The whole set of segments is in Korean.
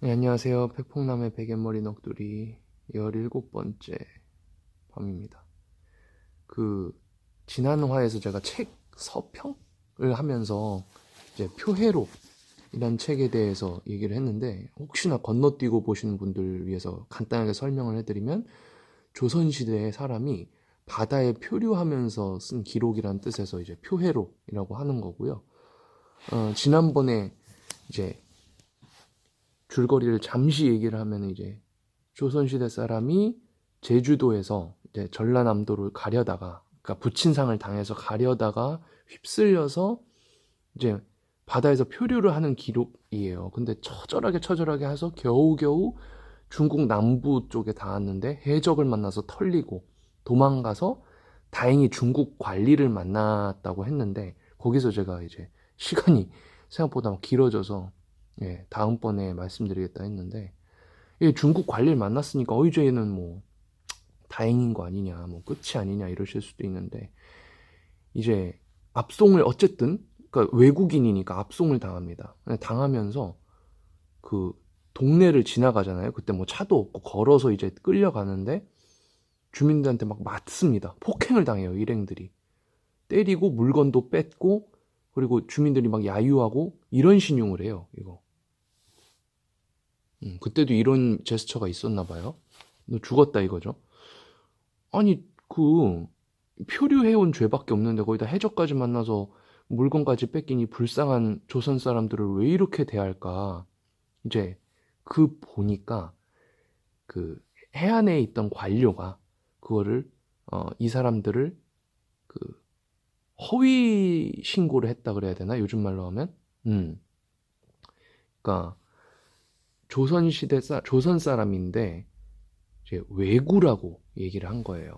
네, 안녕하세요. 백폭남의 베갯머리 넋두리 17번째 밤입니다. 그 지난 화에서 제가 책 서평을 하면서 이제 표회로 이란 책에 대해서 얘기를 했는데, 혹시나 건너뛰고 보시는 분들 위해서 간단하게 설명을 해드리면, 조선시대의 사람이 바다에 표류하면서 쓴 기록이란 뜻에서 이제 표회로이라고 하는 거고요. 지난번에 이제 줄거리를 잠시 얘기를 하면, 이제 조선시대 사람이 제주도에서 이제 전라남도를 가려다가, 그러니까 부친상을 당해서 가려다가 휩쓸려서 이제 바다에서 표류를 하는 기록이에요. 근데 처절하게 해서 겨우겨우 중국 남부 쪽에 닿았는데, 해적을 만나서 털리고 도망가서 다행히 중국 관리를 만났다고 했는데, 거기서 제가 이제 시간이 생각보다 길어져서, 다음번에 말씀드리겠다 했는데, 중국 관리를 만났으니까 이제는 뭐 다행인 거 아니냐, 뭐 끝이 아니냐 이러실 수도 있는데, 이제 압송을 어쨌든, 그러니까 외국인이니까 압송을 당합니다. 당하면서 그 동네를 지나가잖아요. 그때 뭐 차도 없고 걸어서 이제 끌려가는데, 주민들한테 막 맞습니다. 폭행을 당해요, 일행들이. 때리고 물건도 뺏고, 그리고 주민들이 막 야유하고 이런 신용을 해요, 이거. 그때도 이런 제스처가 있었나 봐요. 너 죽었다 이거죠. 아니, 표류해온 죄밖에 없는데 거기다 해적까지 만나서 물건까지 뺏기니 불쌍한 조선 사람들을 왜 이렇게 대할까? 이제 보니까 그 해안에 있던 관료가 그거를, 이 사람들을 그 허위 신고를 했다 그래야 되나? 요즘 말로 하면? 그러니까 조선 사람인데 이제 왜구라고 얘기를 한 거예요.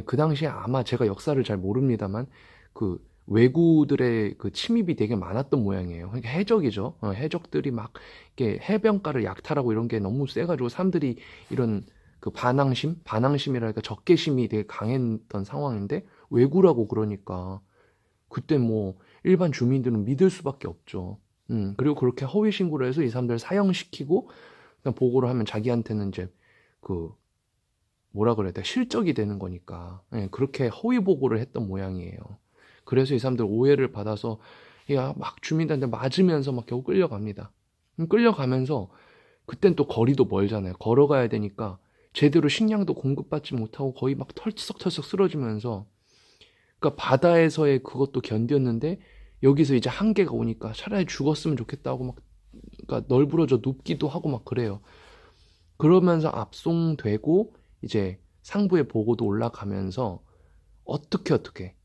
그 당시에 아마, 제가 역사를 잘 모릅니다만, 그 왜구들의 그 침입이 되게 많았던 모양이에요. 그러니까 해적이죠. 해적들이 막 이렇게 해변가를 약탈하고 이런 게 너무 세가지고 사람들이 이런 그 반항심이랄까 적개심이 되게 강했던 상황인데, 왜구라고 그러니까 그때 뭐 일반 주민들은 믿을 수밖에 없죠. 그리고 그렇게 허위 신고를 해서 이 사람들 사형시키고 그냥 보고를 하면 자기한테는 이제 그 뭐라 그래야 돼, 실적이 되는 거니까. 그렇게 허위 보고를 했던 모양이에요. 그래서 이 사람들 오해를 받아서 막 주민들한테 맞으면서 막 겨우 끌려갑니다. 끌려가면서 그땐 또 거리도 멀잖아요. 걸어가야 되니까 제대로 식량도 공급받지 못하고 거의 막 털썩털썩 쓰러지면서, 그러니까 바다에서의 그것도 견뎠는데 여기서 이제 한계가 오니까 차라리 죽었으면 좋겠다고 막, 그러니까 널브러져 눕기도 하고 막 그래요. 그러면서 압송되고 이제 상부의 보고도 올라가면서 어떻게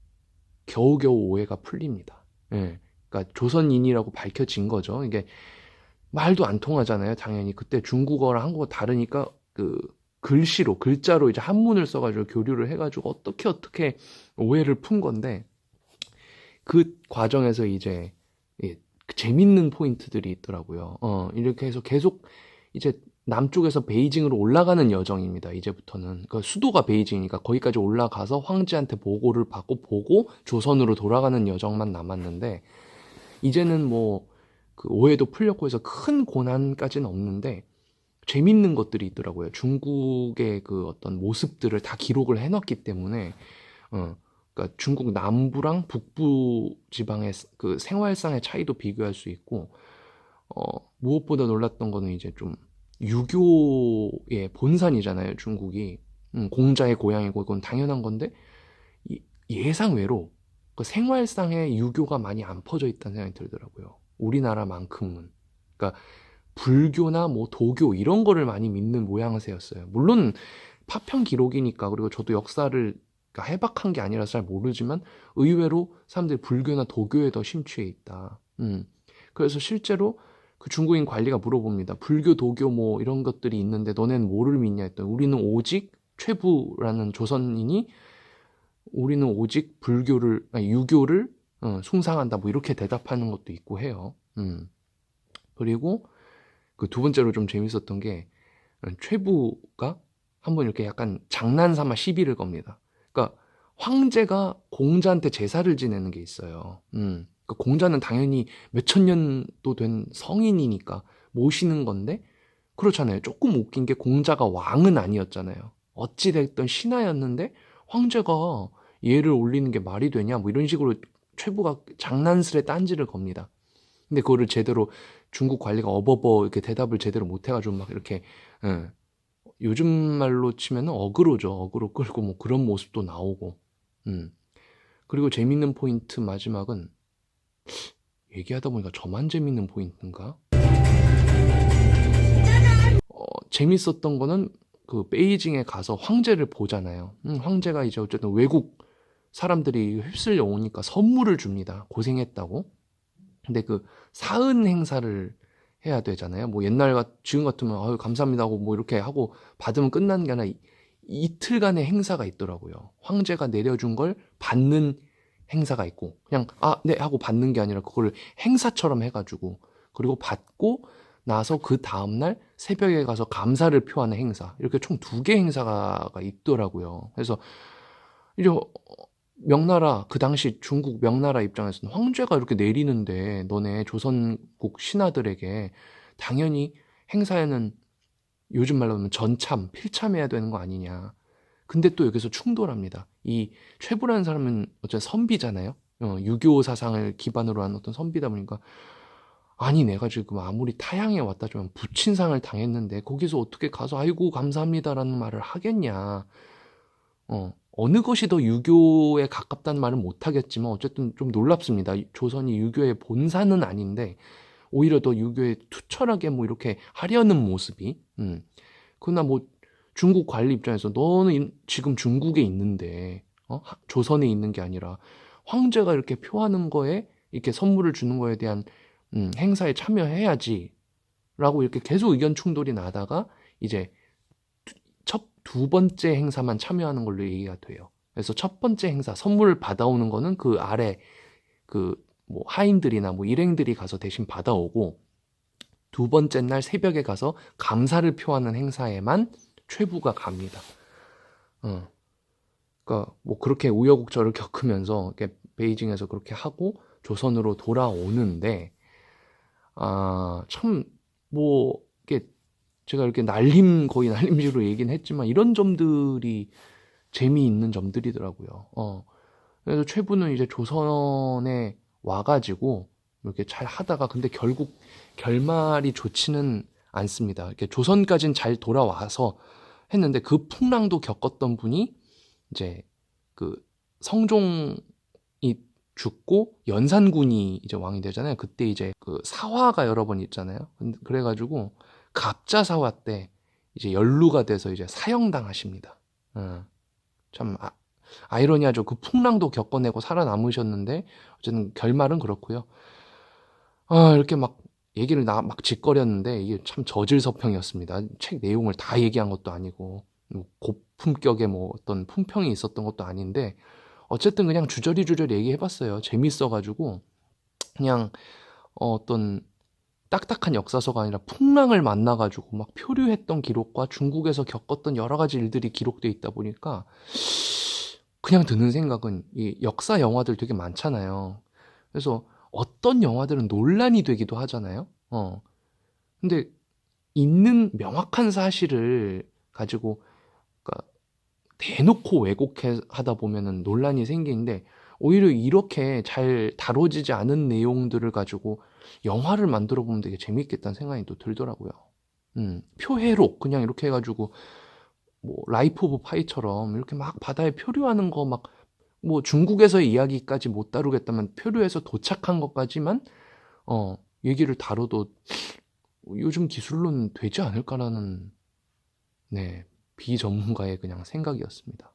겨우겨우 오해가 풀립니다. 예. 그러니까 조선인이라고 밝혀진 거죠. 이게 말도 안 통하잖아요. 당연히 그때 중국어랑 한국어 다르니까 그 글자로 이제 한문을 써가지고 교류를 해가지고 어떻게 오해를 푼 건데, 그 과정에서 이제 재밌는 포인트들이 있더라고요. 이렇게 해서 계속 이제 남쪽에서 베이징으로 올라가는 여정입니다. 이제부터는 그 수도가 베이징이니까 거기까지 올라가서 황제한테 보고를 받고 보고 조선으로 돌아가는 여정만 남았는데, 이제는 뭐 그 오해도 풀렸고 해서 큰 고난까지는 없는데 재밌는 것들이 있더라고요. 중국의 그 어떤 모습들을 다 기록을 해놨기 때문에, 그러니까 중국 남부랑 북부 지방의 그 생활상의 차이도 비교할 수 있고, 무엇보다 놀랐던 거는 이제 좀 유교의 본산이잖아요, 중국이. 공자의 고향이고 그건 당연한 건데, 예상외로 그 생활상의 유교가 많이 안 퍼져 있다는 생각이 들더라고요. 우리나라만큼은. 그러니까 불교나 뭐 도교 이런 거를 많이 믿는 모양새였어요. 물론 파편 기록이니까, 그리고 저도 역사를 그러니까 해박한 게 아니라서 잘 모르지만 의외로 사람들이 불교나 도교에 더 심취해 있다. 그래서 실제로 그 중국인 관리가 물어봅니다. 불교, 도교 뭐 이런 것들이 있는데 너네는 뭐를 믿냐 했더니, 우리는 오직 최부라는 조선인이 우리는 오직 유교를 숭상한다, 뭐 이렇게 대답하는 것도 있고 해요. 그리고 그 두 번째로 좀 재밌었던 게, 최부가 한번 이렇게 약간 장난삼아 시비를 겁니다. 그러니까 황제가 공자한테 제사를 지내는 게 있어요. 그러니까 공자는 당연히 몇천 년도 된 성인이니까 모시는 건데, 그렇잖아요. 조금 웃긴 게 공자가 왕은 아니었잖아요. 어찌됐든 신하였는데 황제가 얘를 올리는 게 말이 되냐 뭐 이런 식으로 최부가 장난스레 딴지를 겁니다. 근데 그거를 제대로 중국 관리가 어버버 이렇게 대답을 제대로 못 해가지고 막 이렇게 예, 요즘 말로 치면은 어그로죠. 어그로 끌고 뭐 그런 모습도 나오고. 그리고 재밌는 포인트 마지막은 얘기하다 보니까 저만 재밌는 포인트인가? 재밌었던 거는 그 베이징에 가서 황제를 보잖아요. 황제가 이제 어쨌든 외국 사람들이 휩쓸려 오니까 선물을 줍니다. 고생했다고. 근데 그 사은 행사를 해야 되잖아요. 뭐 지금 같으면 아유 감사합니다 하고 뭐 이렇게 하고 받으면 끝나는 게 아니라 이틀간의 행사가 있더라고요. 황제가 내려준 걸 받는 행사가 있고 그냥 네 하고 받는 게 아니라 그걸 행사처럼 해가지고 그리고 받고 나서 그 다음날 새벽에 가서 감사를 표하는 행사 이렇게 총 2개 행사가 있더라고요. 그래서 이제 명나라 그 당시 중국 명나라 입장에서는 황제가 이렇게 내리는데 너네 조선국 신하들에게 당연히 행사에는 요즘 말로 하면 전참, 필참해야 되는 거 아니냐. 근데 또 여기서 충돌합니다. 이 최부라는 사람은 어쨌든 선비잖아요. 유교 사상을 기반으로 한 어떤 선비다 보니까 아니 내가 지금 아무리 타향에 왔다 좀 부친상을 당했는데 거기서 어떻게 가서 아이고 감사합니다라는 말을 하겠냐. 어느 것이 더 유교에 가깝다는 말은 못하겠지만 어쨌든 좀 놀랍습니다. 조선이 유교의 본사는 아닌데 오히려 더 유교에 투철하게 뭐 이렇게 하려는 모습이 그러나 뭐 중국 관리 입장에서 너는 지금 중국에 있는데 조선에 있는 게 아니라 황제가 이렇게 표하는 거에 이렇게 선물을 주는 거에 대한 행사에 참여해야지 라고 이렇게 계속 의견 충돌이 나다가 이제 두 번째 행사만 참여하는 걸로 얘기가 돼요. 그래서 첫 번째 행사 선물을 받아오는 거는 그 아래 그 뭐 하인들이나 뭐 일행들이 가서 대신 받아오고 두 번째 날 새벽에 가서 감사를 표하는 행사에만 최부가 갑니다. 그러니까 뭐 그렇게 우여곡절을 겪으면서 이렇게 베이징에서 그렇게 하고 조선으로 돌아오는데 참 뭐 이게 제가 이렇게 거의 날림식으로 얘기는 했지만 이런 점들이 재미있는 점들이더라고요. 그래서 최부는 이제 조선에 와가지고 이렇게 잘 하다가 근데 결국 결말이 좋지는 않습니다. 이렇게 조선까지는 잘 돌아와서 했는데 그 풍랑도 겪었던 분이 이제 그 성종이 죽고 연산군이 이제 왕이 되잖아요. 그때 이제 그 사화가 여러 번 있잖아요. 그래가지고 갑자사화 때 이제 연루가 돼서 이제 사형당하십니다. 참 아이러니하죠. 그 풍랑도 겪어내고 살아남으셨는데 어쨌든 결말은 그렇고요. 이렇게 막 얘기를 막 짓거렸는데 이게 참 저질서평이었습니다. 책 내용을 다 얘기한 것도 아니고 뭐 고품격의 뭐 어떤 품평이 있었던 것도 아닌데 어쨌든 그냥 주저리 얘기해봤어요. 재밌어가지고 그냥 어떤 딱딱한 역사서가 아니라 풍랑을 만나가지고 막 표류했던 기록과 중국에서 겪었던 여러 가지 일들이 기록돼 있다 보니까 그냥 드는 생각은 이 역사 영화들 되게 많잖아요. 그래서 어떤 영화들은 논란이 되기도 하잖아요. 근데 있는 명확한 사실을 가지고 그러니까 대놓고 왜곡하다 보면은 논란이 생기는데 오히려 이렇게 잘 다뤄지지 않은 내용들을 가지고 영화를 만들어 보면 되게 재밌겠다는 생각이 또 들더라고요. 표해록 그냥 이렇게 해가지고 뭐 라이프 오브 파이처럼 이렇게 막 바다에 표류하는 거 막 뭐 중국에서의 이야기까지 못 다루겠다면 표류해서 도착한 것까지만 얘기를 다뤄도 요즘 기술로는 되지 않을까라는 네 비전문가의 그냥 생각이었습니다.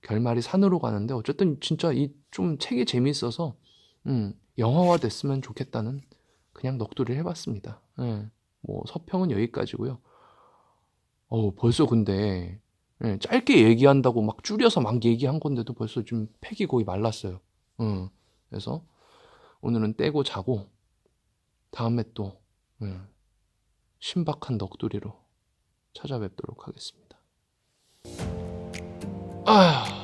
결말이 산으로 가는데 어쨌든 진짜 이 좀 책이 재밌어서 영화화 됐으면 좋겠다는 그냥 넋두리를 해봤습니다. 뭐 서평은 여기까지고요. 벌써 근데 짧게 얘기한다고 막 줄여서 막 얘기한 건데도 벌써 좀 팩이 거의 말랐어요. 그래서 오늘은 떼고 자고 다음에 또 신박한 넋두리로 찾아뵙도록 하겠습니다. 아휴.